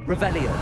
Revelio.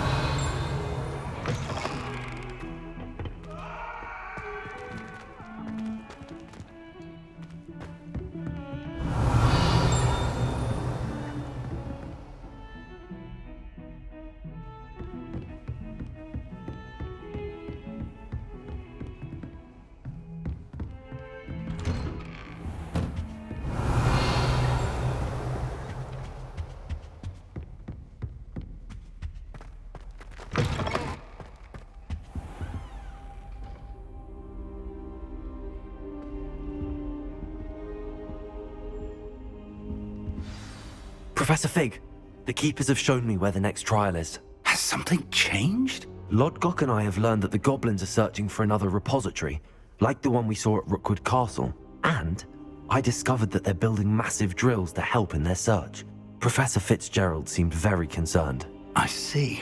Professor Fig, the Keepers have shown me where the next trial is. Has something changed? Lodgok and I have learned that the goblins are searching for another repository, like the one we saw at Rookwood Castle. And I discovered that they're building massive drills to help in their search. Professor Fitzgerald seemed very concerned. I see.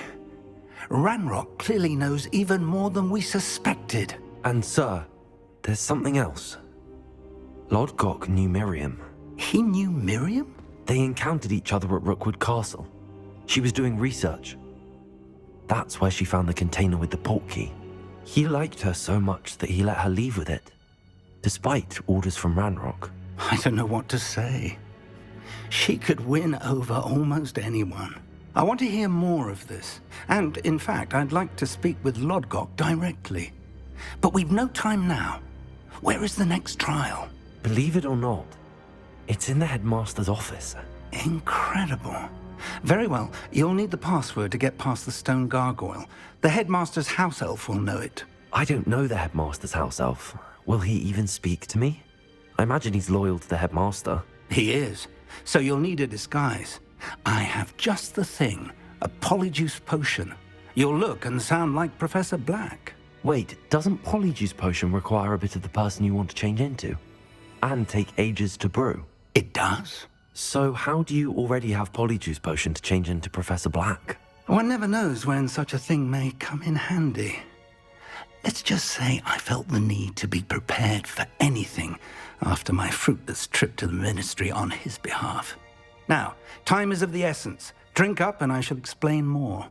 Ranrock clearly knows even more than we suspected. And sir, there's something else. Lodgok knew Miriam. He knew Miriam? They encountered each other at Rookwood Castle. She was doing research. That's where she found the container with the portkey. He liked her so much that he let her leave with it, despite orders from Ranrock. I don't know what to say. She could win over almost anyone. I want to hear more of this. And, in fact, I'd like to speak with Lodgok directly. But we've no time now. Where is the next trial? Believe it or not, it's in the headmaster's office. Incredible. Very well. You'll need the password to get past the stone gargoyle. The headmaster's house elf will know it. I don't know the headmaster's house elf. Will he even speak to me? I imagine he's loyal to the headmaster. He is. So you'll need a disguise. I have just the thing. A polyjuice potion. You'll look and sound like Professor Black. Wait, doesn't Polyjuice Potion require a bit of the person you want to change into? And take ages to brew? It does. So how do you already have Polyjuice Potion to change into Professor Black? One never knows when such a thing may come in handy. Let's just say I felt the need to be prepared for anything after my fruitless trip to the ministry on his behalf. Now, time is of the essence. Drink up and I shall explain more.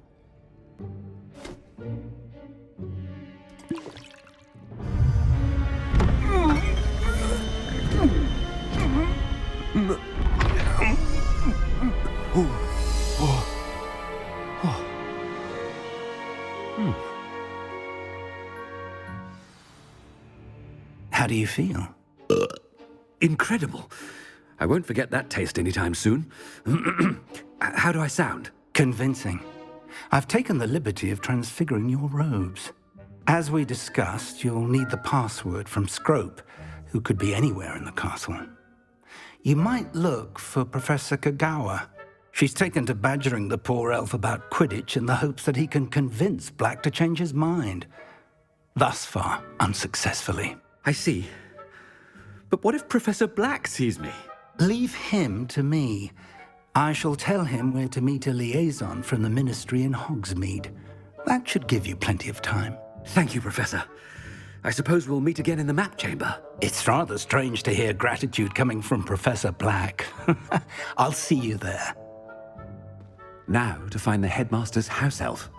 How do you feel? Incredible. I won't forget that taste anytime soon. How do I sound? Convincing. I've taken the liberty of transfiguring your robes. As we discussed, you'll need the password from Scrope, who could be anywhere in the castle. You might look for Professor Kagawa. She's taken to badgering the poor elf about Quidditch in the hopes that he can convince Black to change his mind. Thus far, unsuccessfully. I see. But what if Professor Black sees me? Leave him to me. I shall tell him where to meet a liaison from the ministry in Hogsmeade. That should give you plenty of time. Thank you, Professor. I suppose we'll meet again in the map chamber. It's rather strange to hear gratitude coming from Professor Black. I'll see you there. Now to find the headmaster's house elf.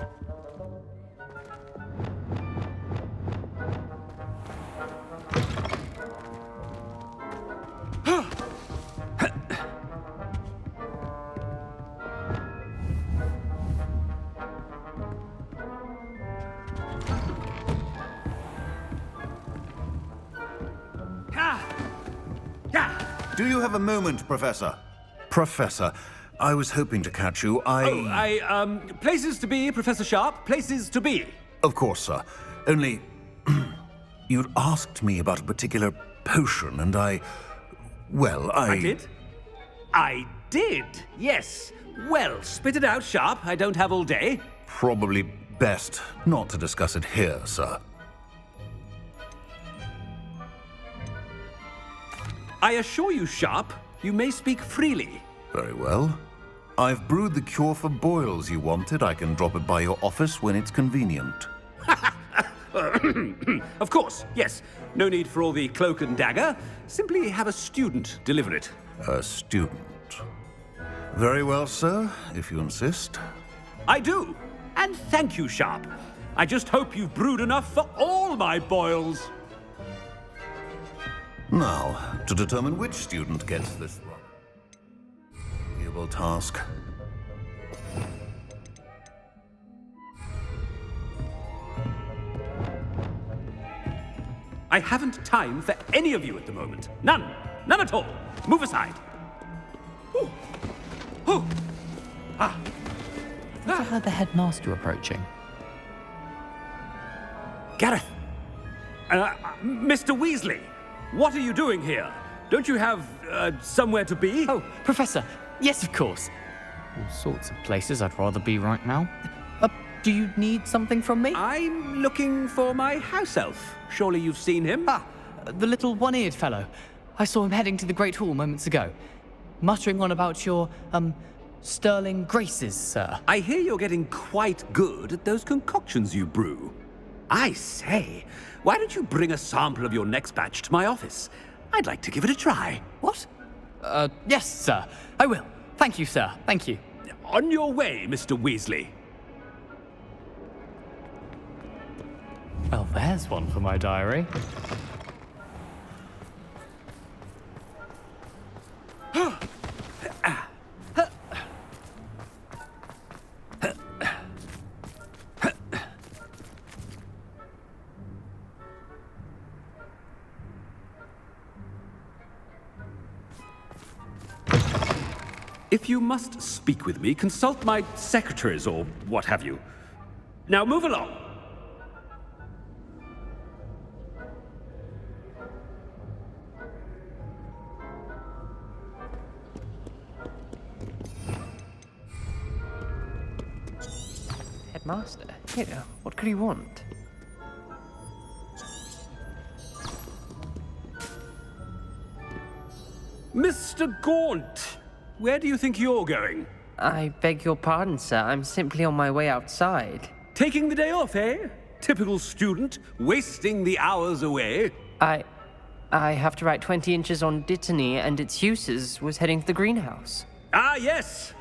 Do you have a moment, Professor? Professor, I was hoping to catch you. Places to be, Professor Sharp. Places to be. Of course, sir. Only, you'd asked me about a particular potion, and I did? I did, yes. Well, spit it out, Sharp. I don't have all day. Probably best not to discuss it here, sir. I assure you, Sharp, you may speak freely. Very well. I've brewed the cure for boils you wanted. I can drop it by your office when it's convenient. Of course, yes. No need for all the cloak and dagger. Simply have a student deliver it. A student. Very well, sir, if you insist. I do. And thank you, Sharp. I just hope you've brewed enough for all my boils. Now, to determine which student gets this agreeable task. I haven't time for any of you at the moment. None. None at all. Move aside. Ooh. Ooh. Ah. I heard the headmaster approaching. Gareth. Mr. Weasley, what are you doing here? Don't you have somewhere to be? Oh, Professor. Yes, of course. All sorts of places I'd rather be right now. Do you need something from me? I'm looking for my house elf. Surely you've seen him? Ah, the little one-eared fellow. I saw him heading to the Great Hall moments ago, muttering on about your, sterling graces, sir. I hear you're getting quite good at those concoctions you brew. I say, why don't you bring a sample of your next batch to my office? I'd like to give it a try. What? Yes, sir. I will. Thank you, sir. Thank you. On your way, Mr. Weasley. Well, there's one for my diary. If you must speak with me, consult my secretaries or what have you. Now move along. Headmaster? Here, what could he want? Mr. Gaunt, where do you think you're going? I beg your pardon, sir. I'm simply on my way outside. Taking the day off, eh? Typical student, wasting the hours away. I have to write 20 inches on Dittany and its uses. Was heading to the greenhouse. Ah, yes.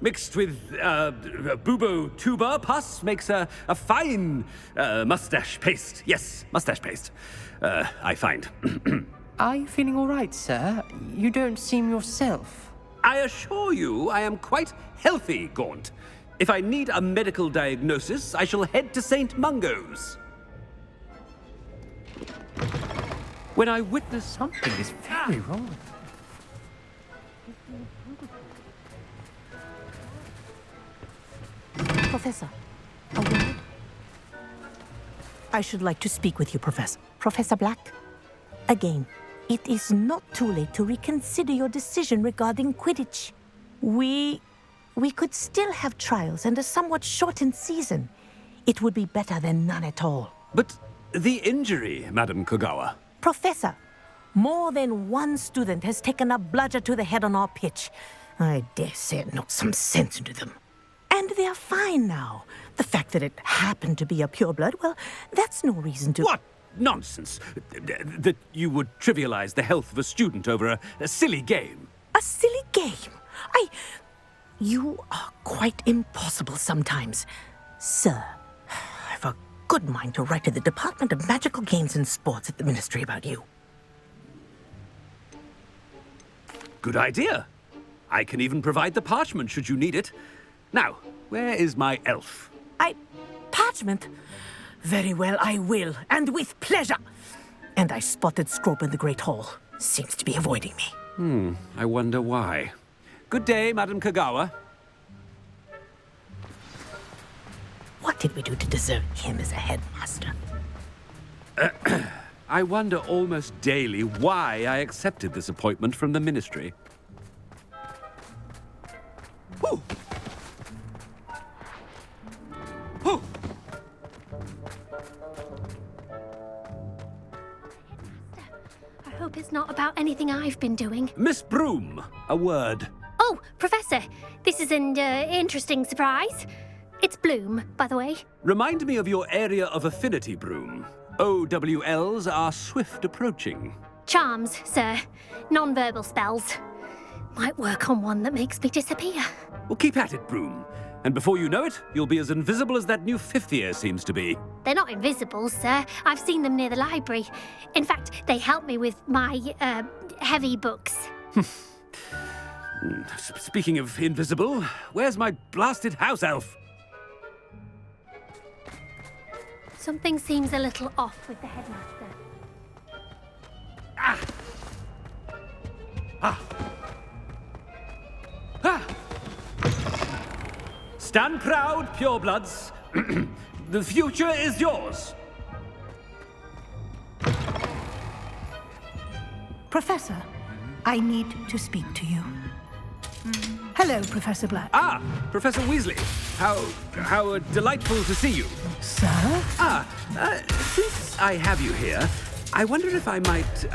Mixed with bubo tuber pus makes a fine mustache paste. Yes, mustache paste. I find. Are you feeling all right, sir? You don't seem yourself. I assure you I am quite healthy, Gaunt. If I need a medical diagnosis, I shall head to St. Mungo's. When I witness Something is very wrong. Professor, a word? I should like to speak with you, Professor. Professor Black? Again, it is not too late to reconsider your decision regarding Quidditch. We could still have trials and a somewhat shortened season. It would be better than none at all. But the injury, Madam Kogawa. Professor, more than one student has taken a bludger to the head on our pitch. I dare say it knocked some sense into them. And they are fine now. The fact that it happened to be a pureblood, well, that's no reason to... What nonsense! That you would trivialize the health of a student over a silly game. A silly game? You are quite impossible sometimes. Sir, I've a good mind to write to the Department of Magical Games and Sports at the Ministry about you. Good idea. I can even provide the parchment should you need it. Now, where is my elf? Parchment? Very well, I will, and with pleasure. And I spotted Scrope in the Great Hall. Seems to be avoiding me. I wonder why. Good day, Madam Kogawa. What did we do to deserve him as a headmaster? I wonder almost daily why I accepted this appointment from the Ministry. Ooh. Ooh. I hope it's not about anything I've been doing. Miss Broom, a word. Oh, Professor, this is an interesting surprise. It's Bloom, by the way. Remind me of your area of affinity, Broom. OWLs are swift approaching. Charms, sir. Non-verbal spells. Might work on one that makes me disappear. Well, keep at it, Broom. And before you know it, you'll be as invisible as that new fifth year seems to be. They're not invisible, sir. I've seen them near the library. In fact, they help me with my, heavy books. Speaking of invisible, where's my blasted house elf? Something seems a little off with the headmaster. Ah! Ah! Ah! Stand proud, purebloods. The future is yours. Professor, I need to speak to you. Hello, Professor Black. Ah, Professor Weasley. How delightful to see you. Sir? Since I have you here, I wonder if I might,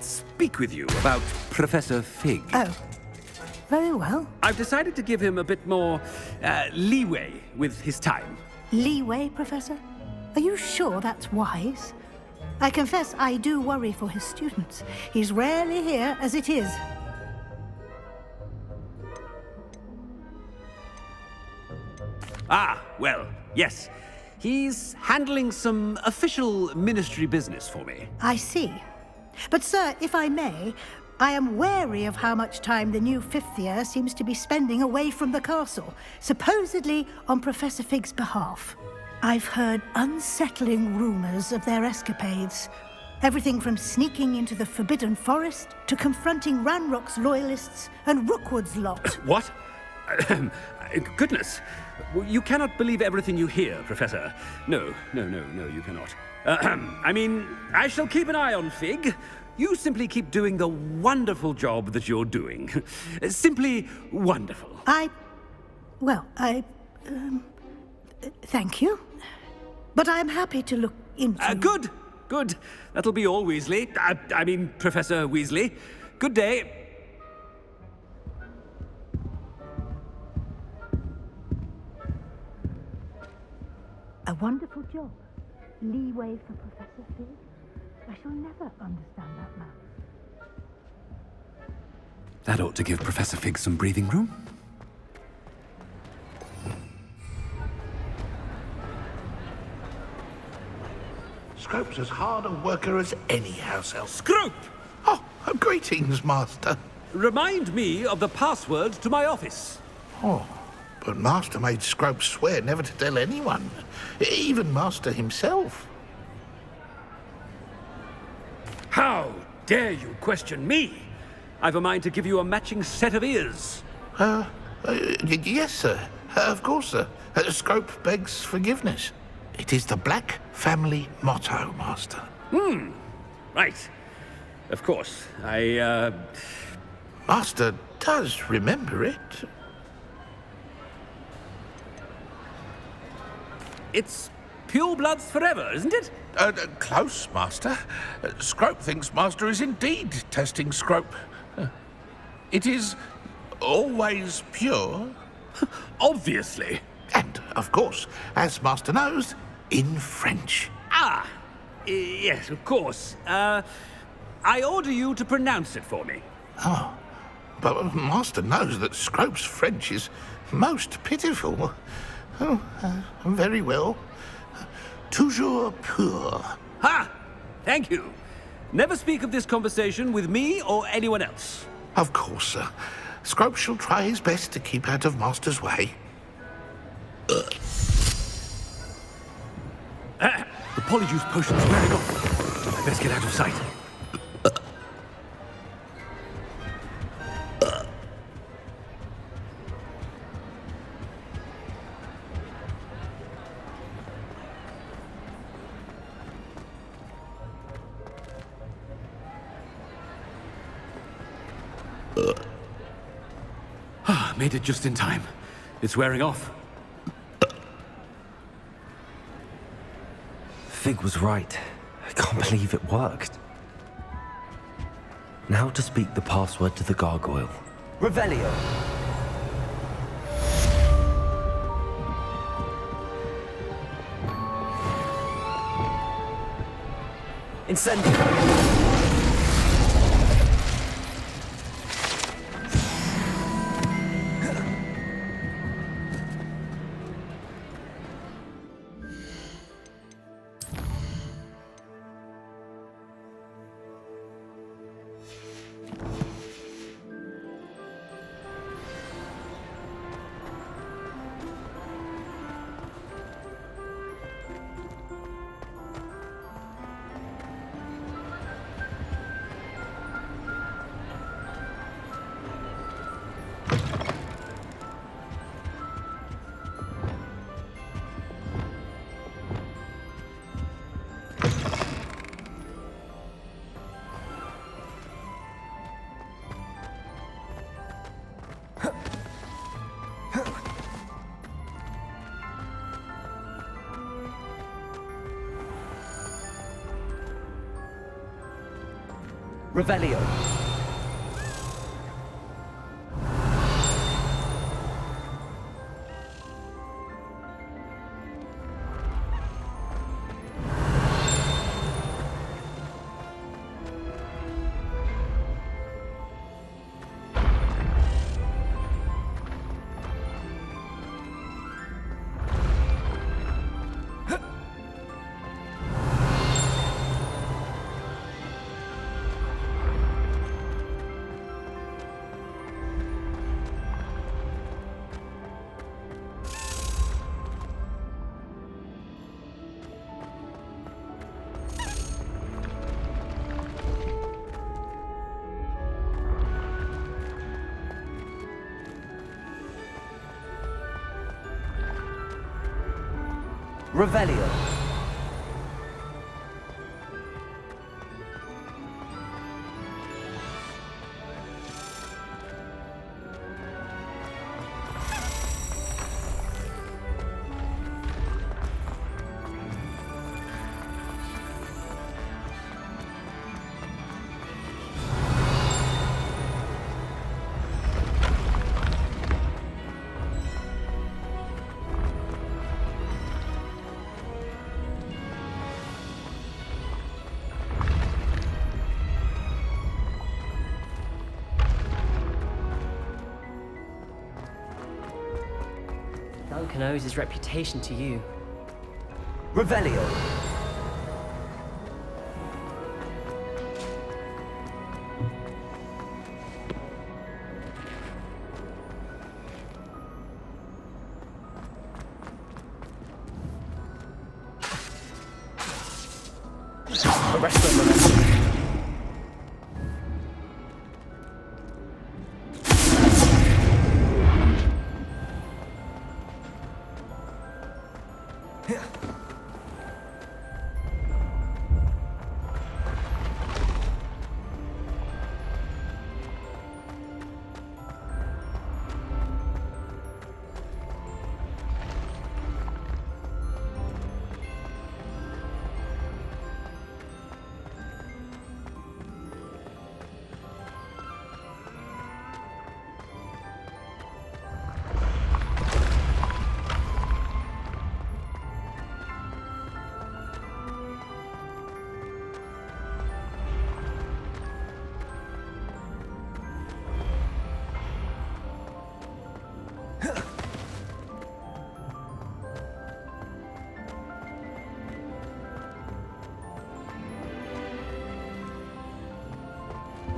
speak with you about Professor Fig. Oh, very well. I've decided to give him a bit more, leeway with his time. Leeway, Professor? Are you sure that's wise? I confess I do worry for his students. He's rarely here as it is. Ah, well, yes. He's handling some official ministry business for me. I see. But, sir, if I may, I am wary of how much time the new fifth year seems to be spending away from the castle, supposedly on Professor Fig's behalf. I've heard unsettling rumors of their escapades. Everything from sneaking into the Forbidden Forest to confronting Ranrock's loyalists and Rookwood's lot. What? Goodness. You cannot believe everything you hear, Professor. No, you cannot. I mean, I shall keep an eye on Fig. You simply keep doing the wonderful job that you're doing. Simply wonderful. Thank you. But I'm happy to look into... Good. That'll be all, Weasley. I mean, Professor Weasley. Good day. A wonderful job. Leeway for Professor Fig. I shall never understand that man. That ought to give Professor Fig some breathing room. Scrope's as hard a worker as any house elf. Scrope! Oh, greetings, Master. Remind me of the password to my office. Oh, but Master made Scrope swear never to tell anyone, even Master himself. How dare you question me? I've a mind to give you a matching set of ears. Yes, sir. Of course, sir. Scrope begs forgiveness. It is the Black family motto, Master. Right. Of course. Master does remember it. It's purebloods forever, isn't it? Close, Master. Scrope thinks Master is indeed testing Scrope. It is always pure. Obviously. And, of course, as Master knows, in French. Yes, of course. I order you to pronounce it for me. Oh, but Master knows that Scrope's French is most pitiful. Oh, very well. Toujours pur. Ha! Thank you. Never speak of this conversation with me or anyone else. Of course, sir. Scrope shall try his best to keep out of Master's way. The polyjuice potion's wearing off. I best get out of sight. Made it just in time. It's wearing off. Fig was right. I can't believe it worked. Now to speak the password to the gargoyle. Revelio. Incendio. Revelio. Revelio. Duncan owes his reputation to you. Revelio. Arrest them, arrest them.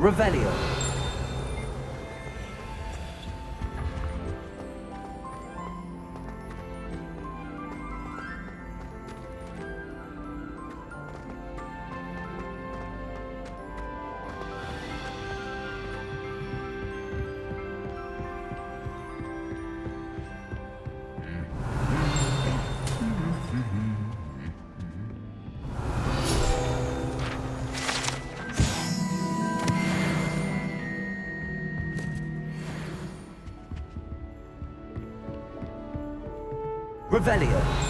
Revelio. Revelio.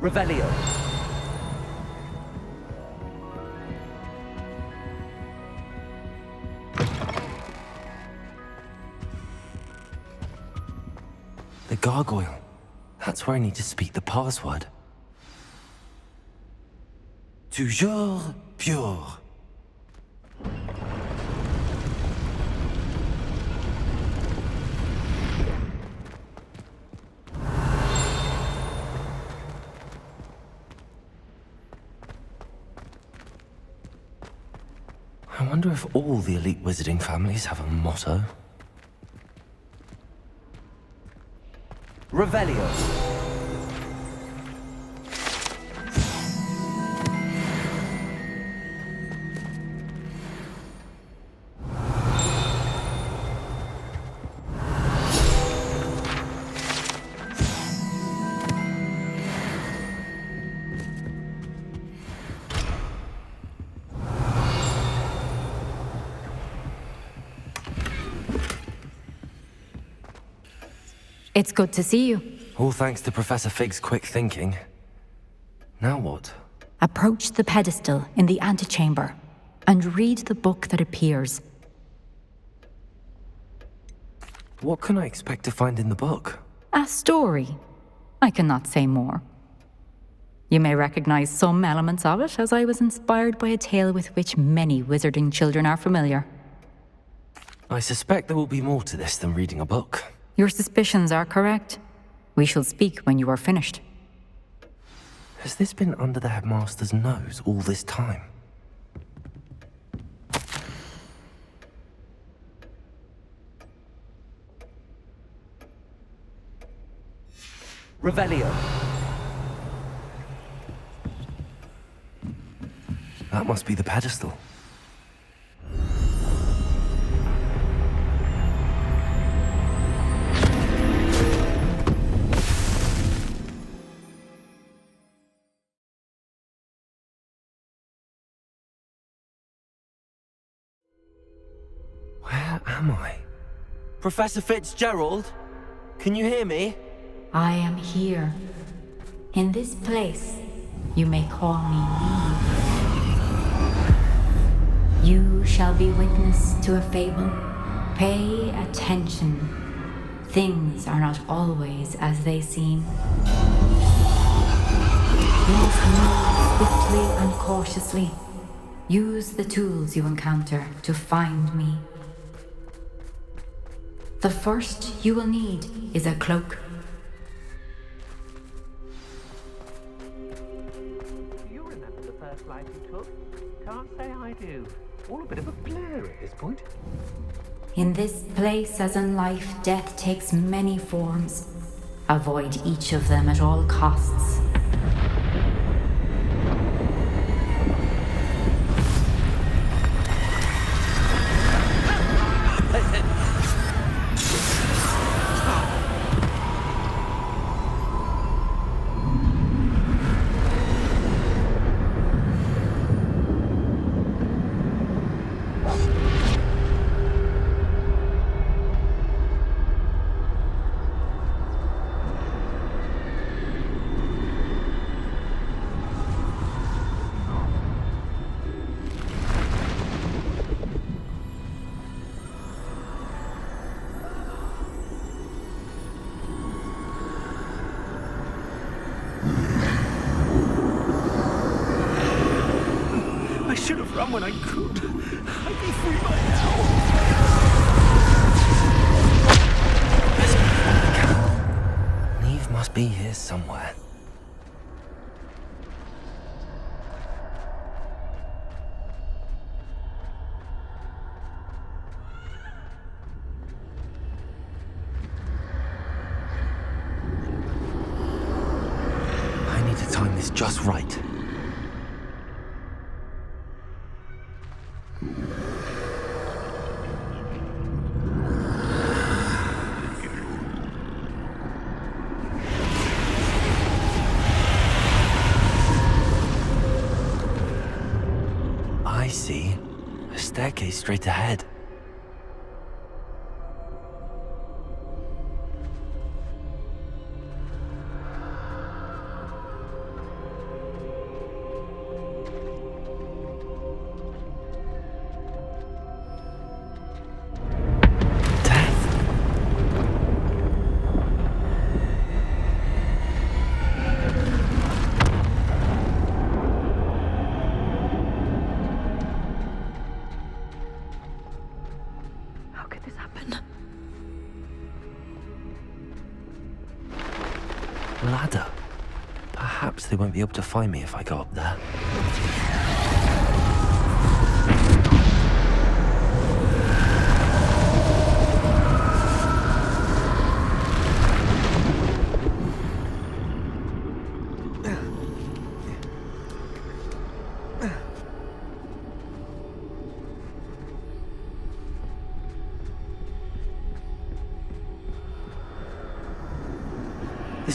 Revelio. The gargoyle. That's where I need to speak the password. Toujours pure. I wonder if all the elite wizarding families have a motto. Revelio. It's good to see you. All thanks to Professor Fig's quick thinking. Now what? Approach the pedestal in the antechamber and read the book that appears. What can I expect to find in the book? A story. I cannot say more. You may recognize some elements of it, as I was inspired by a tale with which many wizarding children are familiar. I suspect there will be more to this than reading a book. Your suspicions are correct. We shall speak when you are finished. Has this been under the headmaster's nose all this time? Revelio. That must be the pedestal. Where am I? Professor Fitzgerald? Can you hear me? I am here. In this place, you may call me Neve. You shall be witness to a fable. Pay attention. Things are not always as they seem. You must move swiftly and cautiously. Use the tools you encounter to find me. The first you will need is a cloak. Do you remember the first flight you took? Can't say I do. All a bit of a blur at this point. In this place, as in life, death takes many forms. Avoid each of them at all costs. When I could, I'd be free by now. Neve must be here somewhere. I need to time this just right. I see. A staircase straight ahead. Ladder. Perhaps they won't be able to find me if I go up there.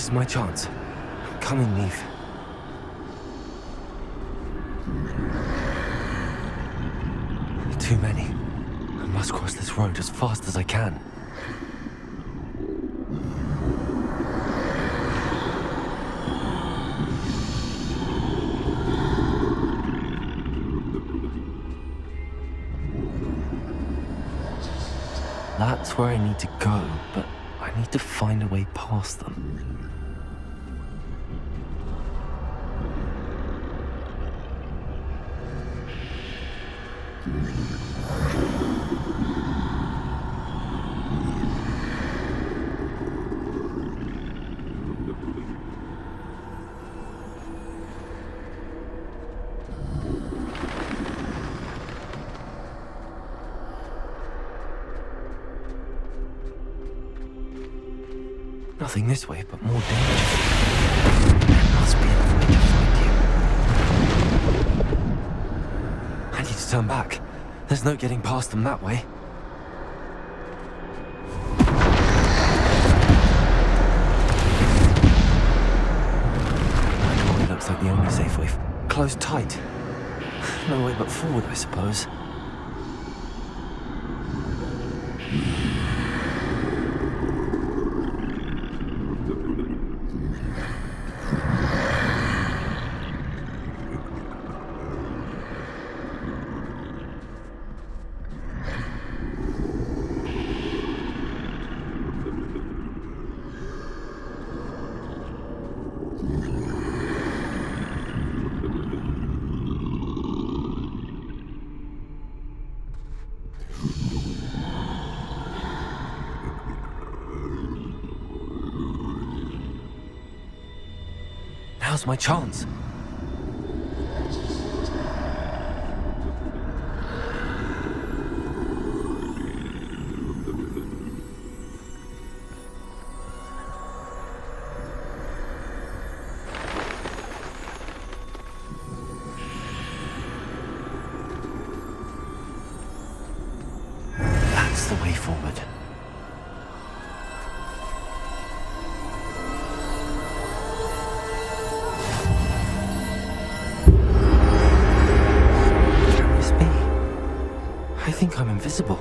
This is my chance. I'm coming, Neve. Too many. I must cross this road as fast as I can. That's where I need to go, but I need to find a way past them. Nothing this way, but more danger. There must be another way to find you. I need to turn back. There's no getting past them that way. That doorway looks like the only safe way. Closed tight. No way but forward, I suppose. Now's my chance. That's the way forward. I think I'm invisible.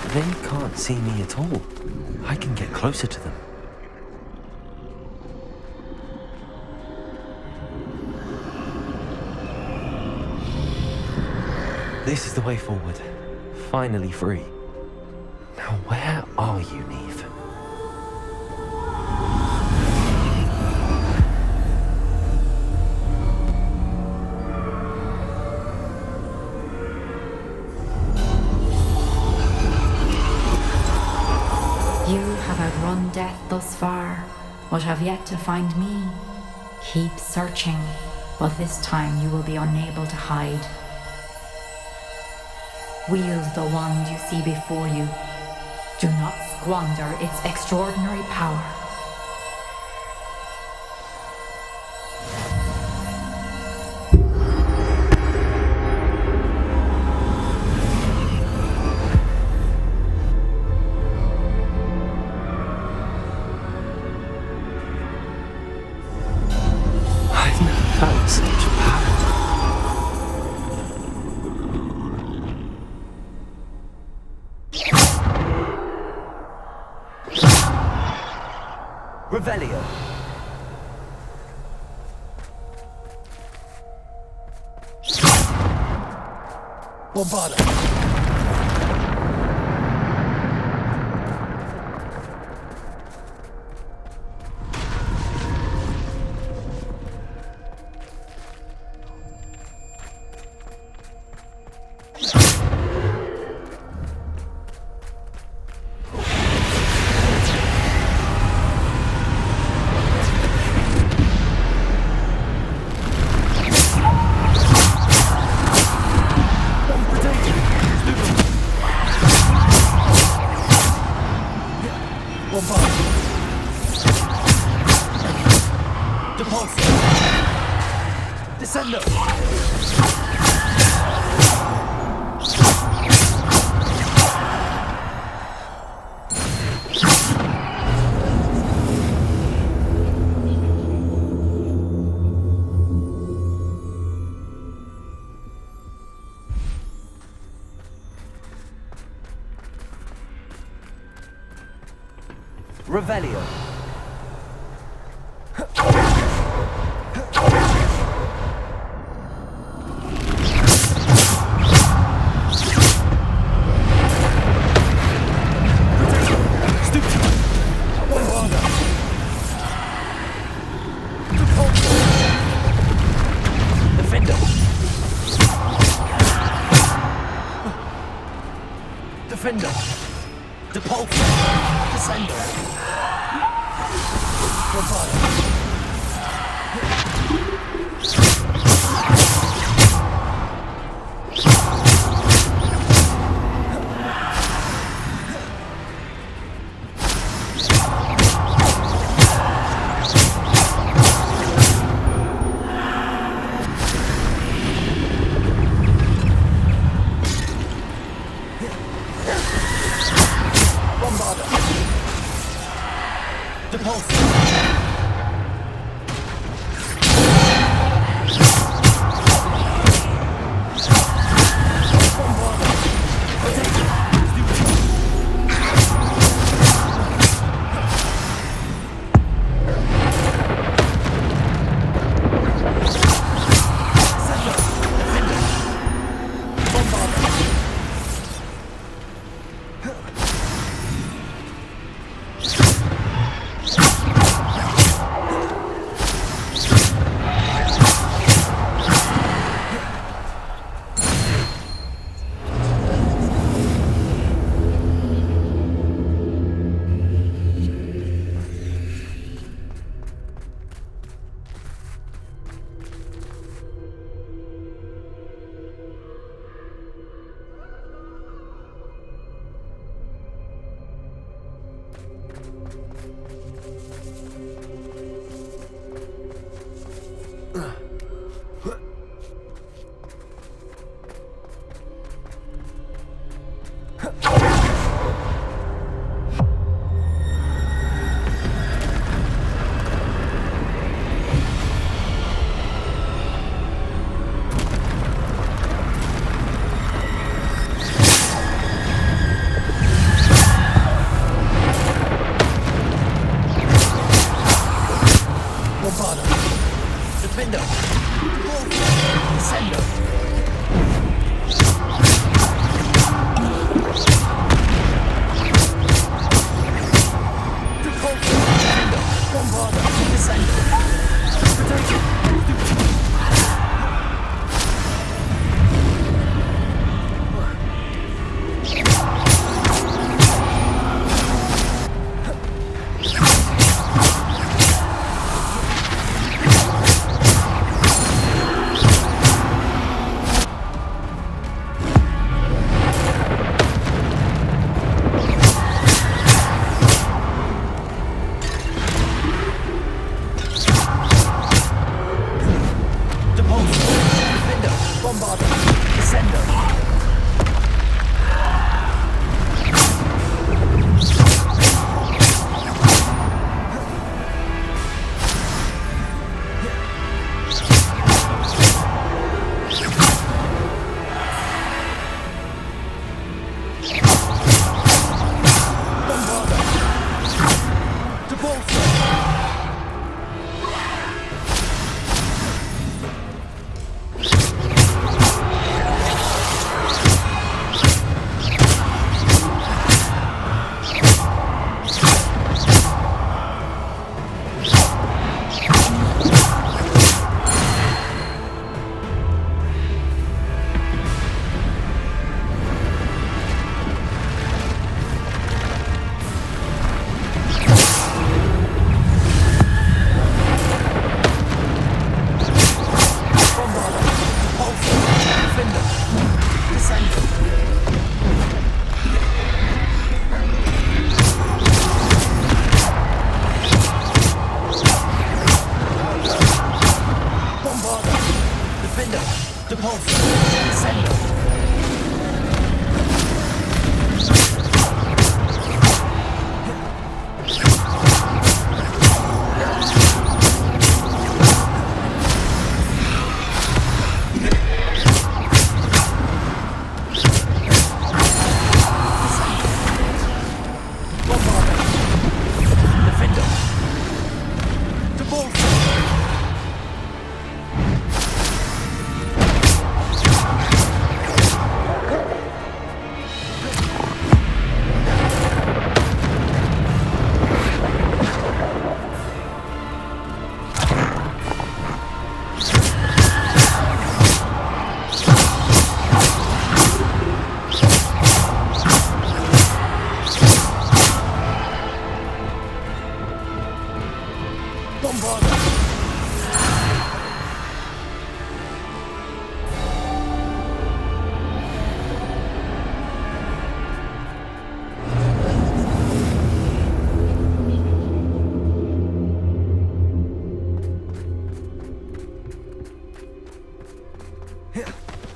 They can't see me at all. I can get closer to them. This is the way forward. Finally free. Now where are you, Neve? You have outrun death thus far, but have yet to find me. Keep searching, but this time you will be unable to hide. Wield the wand you see before you. Do not squander its extraordinary power. I've never felt such power. Revelio. Bombada. Revelio. Defender. Defender. Depulso. Descender.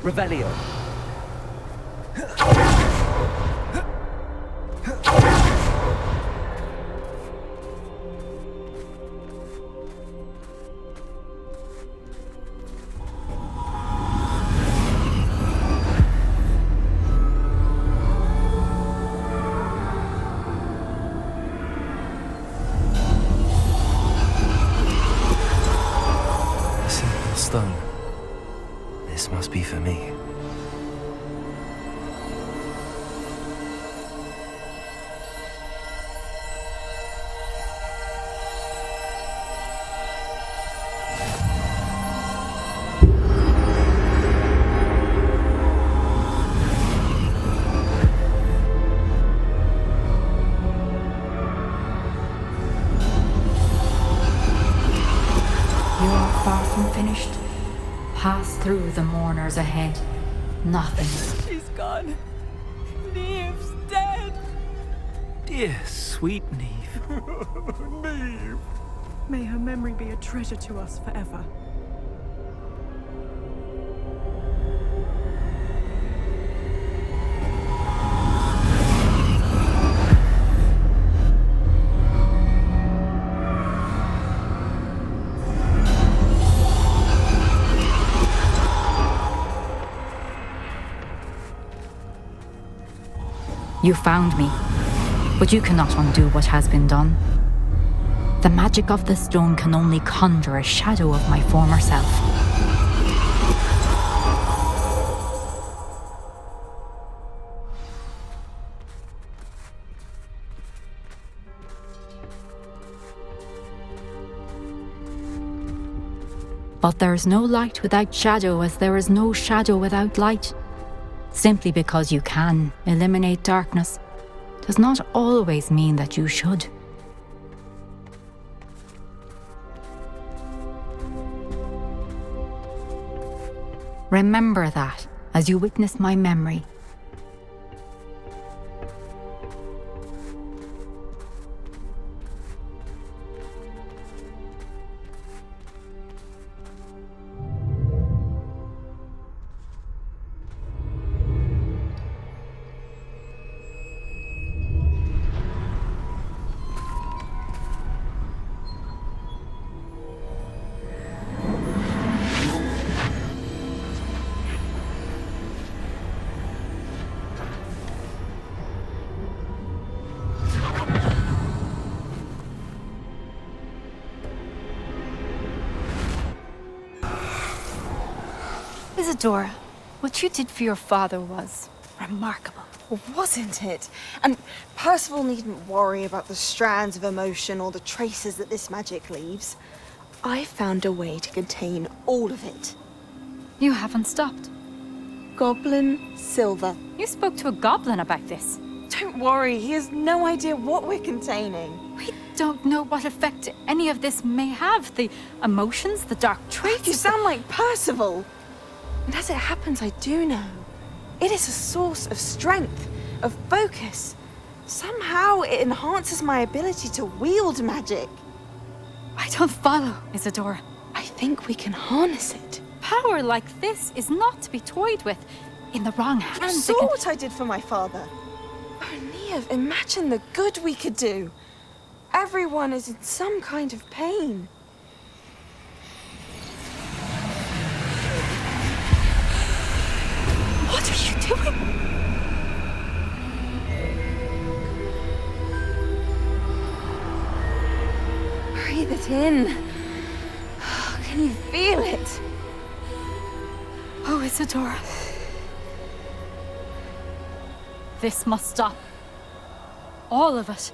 Revelio. A simple stone. This must be for me. You are far from finished. Pass through the mourners ahead. Nothing. She's gone. Neve's dead. Dear sweet Neve. Neve. May her memory be a treasure to us forever. You found me, but you cannot undo what has been done. The magic of the stone can only conjure a shadow of my former self. But there is no light without shadow, as there is no shadow without light. Simply because you can eliminate darkness does not always mean that you should. Remember that as you witness my memory. Isadora, what you did for your father was remarkable. Wasn't it? And Percival needn't worry about the strands of emotion or the traces that this magic leaves. I found a way to contain all of it. You haven't stopped. Goblin Silver. You spoke to a goblin about this. Don't worry, he has no idea what we're containing. We don't know what effect any of this may have. The emotions, the dark traits. You sound like Percival. And as it happens, I do know. It is a source of strength, of focus. Somehow it enhances my ability to wield magic. I don't follow, Isadora. I think we can harness it. Power like this is not to be toyed with. In the wrong hands. You saw what I did for my father. Oh, Neve, imagine the good we could do. Everyone is in some kind of pain. What are you doing? Breathe it in. Can you feel it? Oh, Isadora. This must stop. All of it.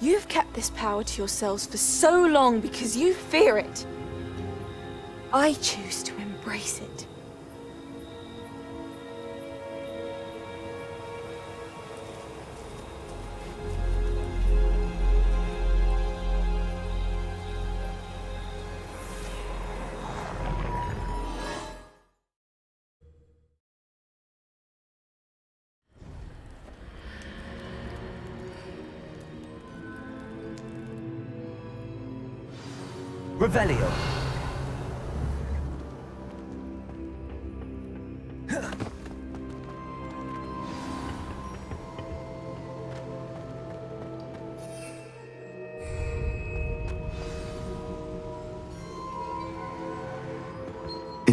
You've kept this power to yourselves for so long because you fear it. I choose to embrace it. Revelio.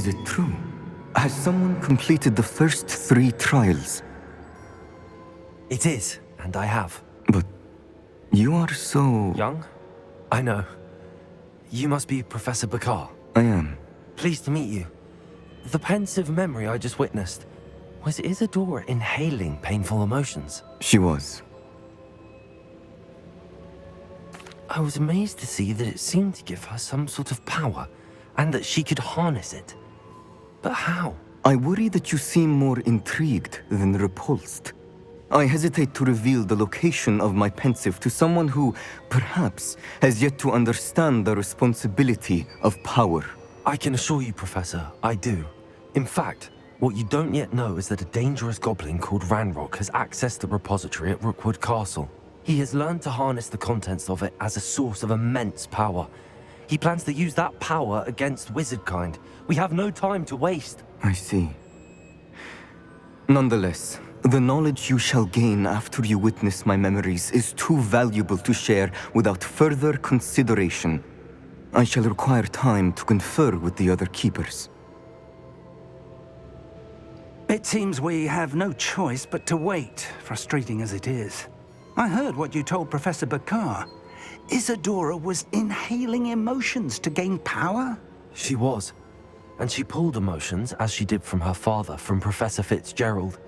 Is it true? Has someone completed the first 3 trials? It is, and I have. But you are so... Young? I know. You must be Professor Bakar. I am. Pleased to meet you. The pensive memory I just witnessed, was Isadora inhaling painful emotions? She was. I was amazed to see that it seemed to give her some sort of power, and that she could harness it. But how? I worry that you seem more intrigued than repulsed. I hesitate to reveal the location of my pensive to someone who, perhaps, has yet to understand the responsibility of power. I can assure you, Professor, I do. In fact, what you don't yet know is that a dangerous goblin called Ranrock has accessed the repository at Rookwood Castle. He has learned to harness the contents of it as a source of immense power. He plans to use that power against wizardkind. We have no time to waste. I see. Nonetheless, the knowledge you shall gain after you witness my memories is too valuable to share without further consideration. I shall require time to confer with the other keepers. It seems we have no choice but to wait, frustrating as it is. I heard what you told Professor Bakar. Isadora was inhaling emotions to gain power? She was. And she pulled emotions, as she did from her father, from Professor Fitzgerald,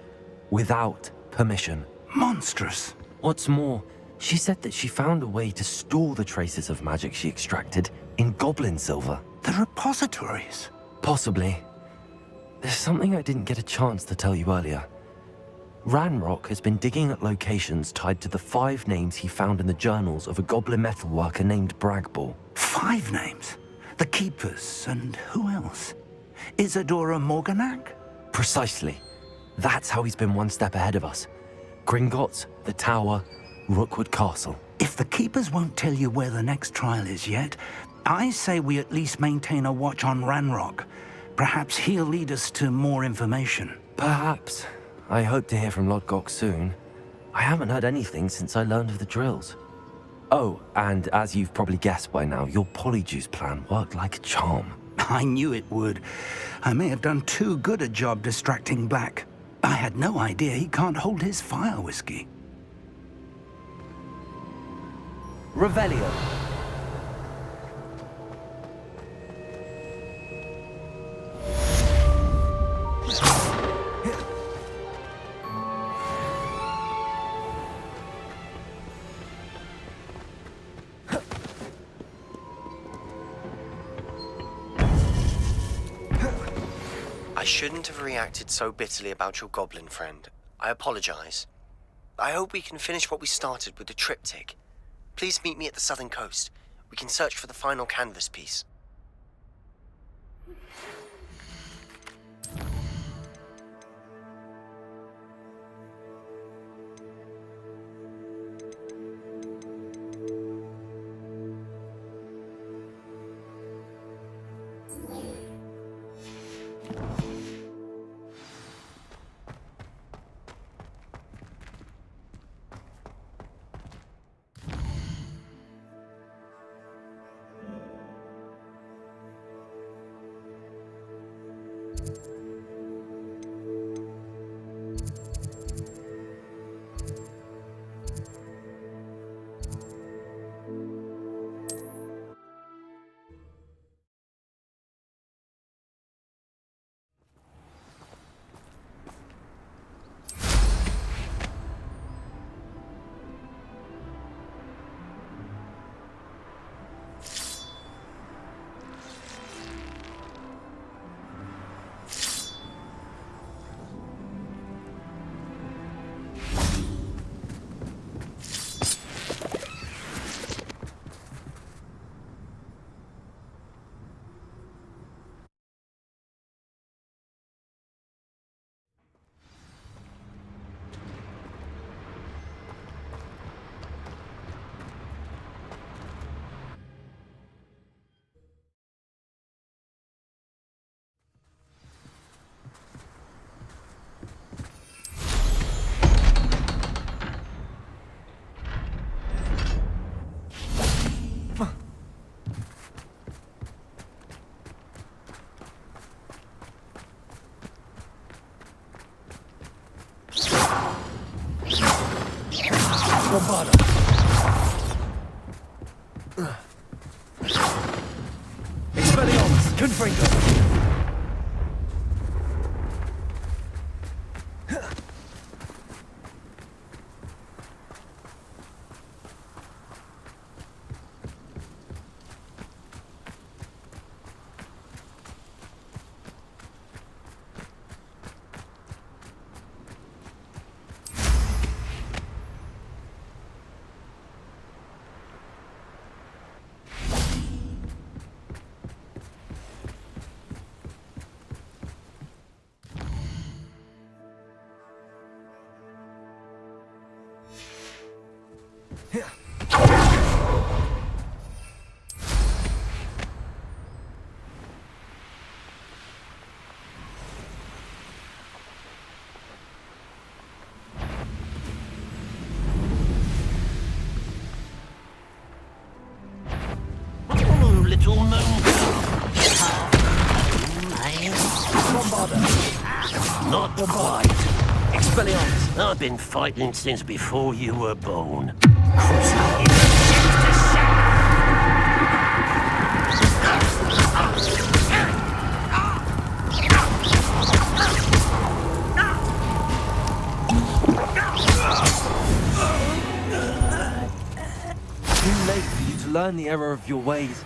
without permission. Monstrous. What's more, she said that she found a way to store the traces of magic she extracted in goblin silver. The repositories? Possibly. There's something I didn't get a chance to tell you earlier. Ranrock has been digging at locations tied to the 5 names he found in the journals of a goblin metalworker named Bragball. 5 names? The Keepers, and who else? Isadora Morganac? Precisely. That's how he's been one step ahead of us. Gringotts, the Tower, Rookwood Castle. If the Keepers won't tell you where the next trial is yet, I say we at least maintain a watch on Ranrock. Perhaps he'll lead us to more information. Perhaps. I hope to hear from Lodgok soon. I haven't heard anything since I learned of the drills. Oh, and as you've probably guessed by now, your polyjuice plan worked like a charm. I knew it would. I may have done too good a job distracting Black. I had no idea he can't hold his fire whiskey. Revelio. I shouldn't have reacted so bitterly about your goblin friend. I apologize. I hope we can finish what we started with the triptych. Please meet me at the southern coast. We can search for the final canvas piece. Expelliarmus! Confringo! Little moon. Not quite. Expelliarmus! I've been fighting since before you were born. Too late for you to learn the error of your ways.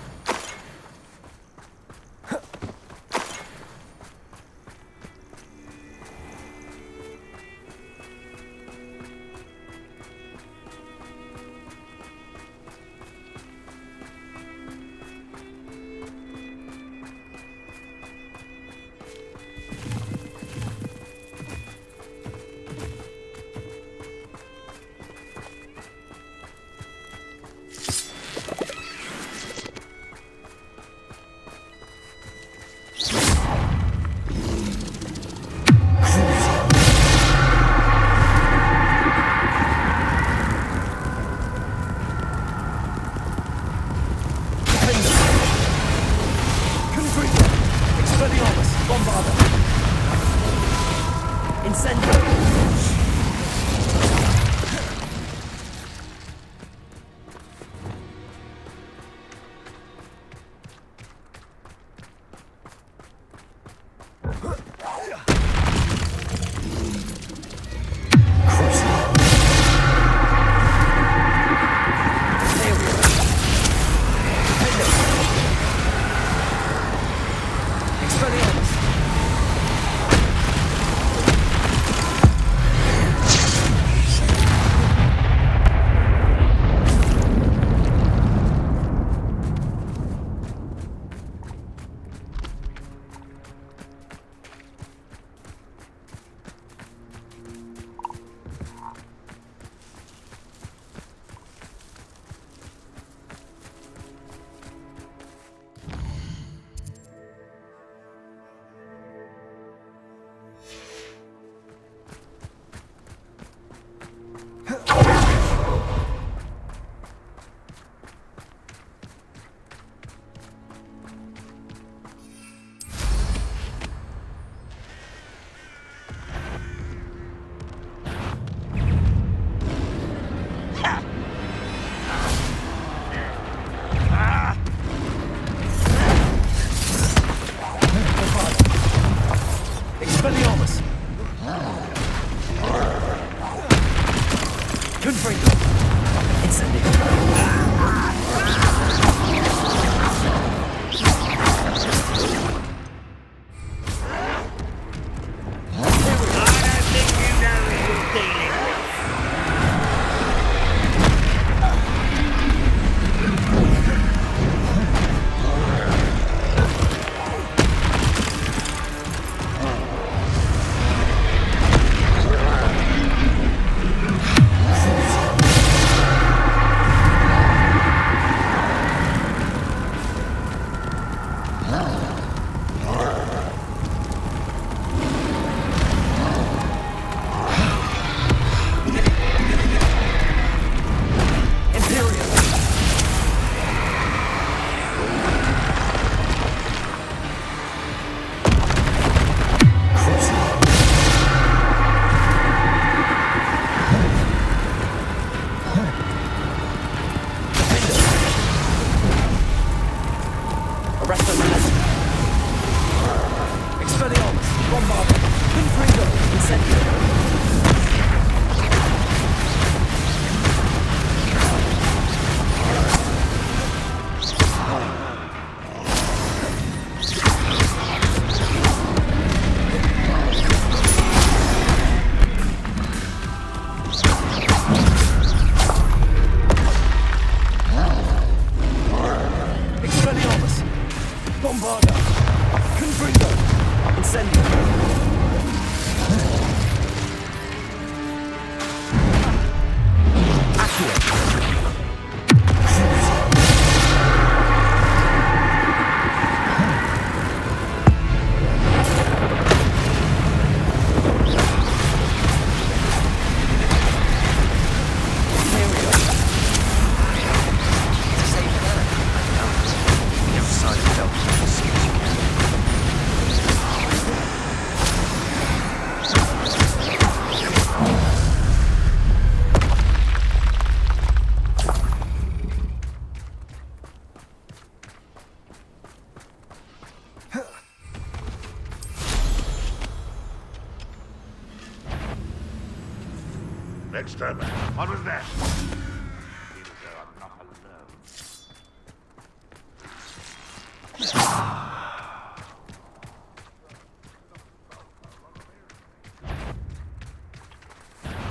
Exterminate. What was that? Feel as though I'm not alone.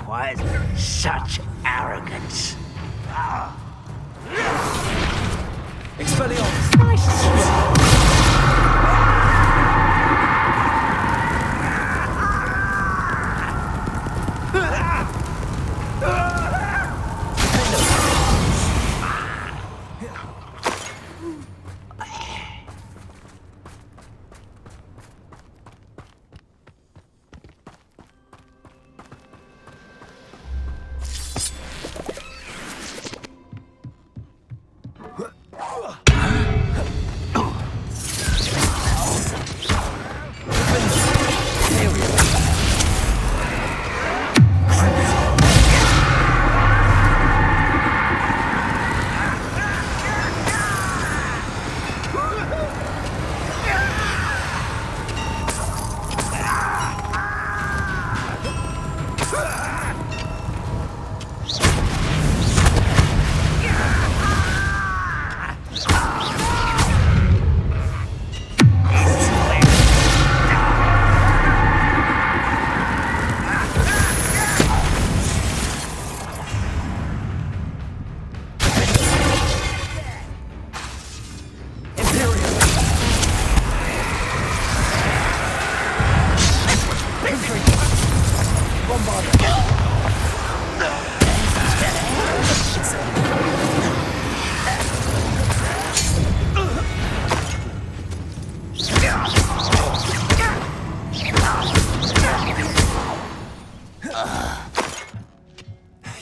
Why such arrogance? Expelliarmus!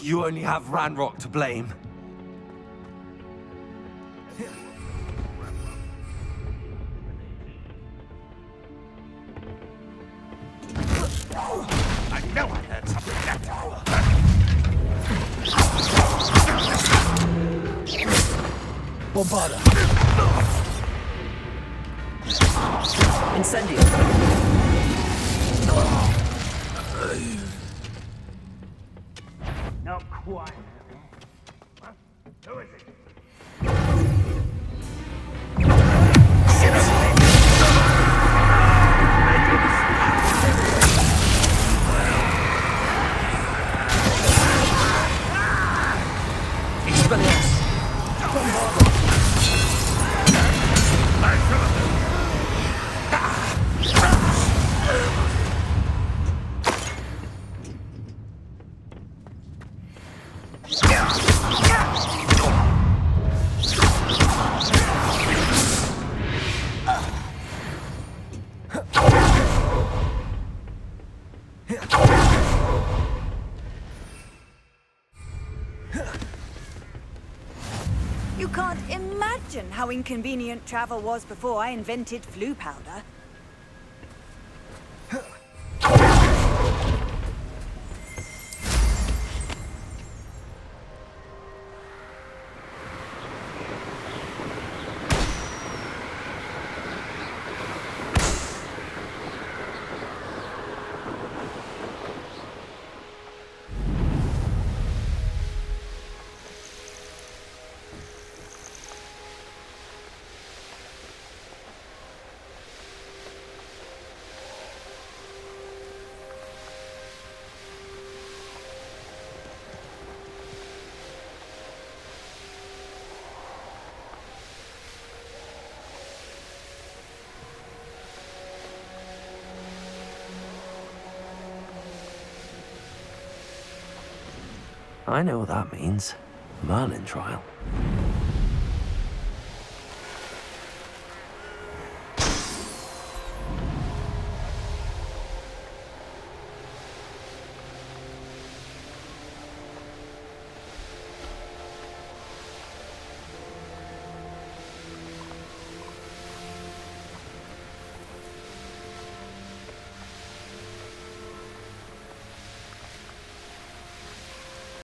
You only have Ranrock to blame. I know I heard something like that. Bombarda. Incendio. Not quite. Huh? Who is it? You can't imagine how inconvenient travel was before I invented flu powder. I know what that means. Merlin trial.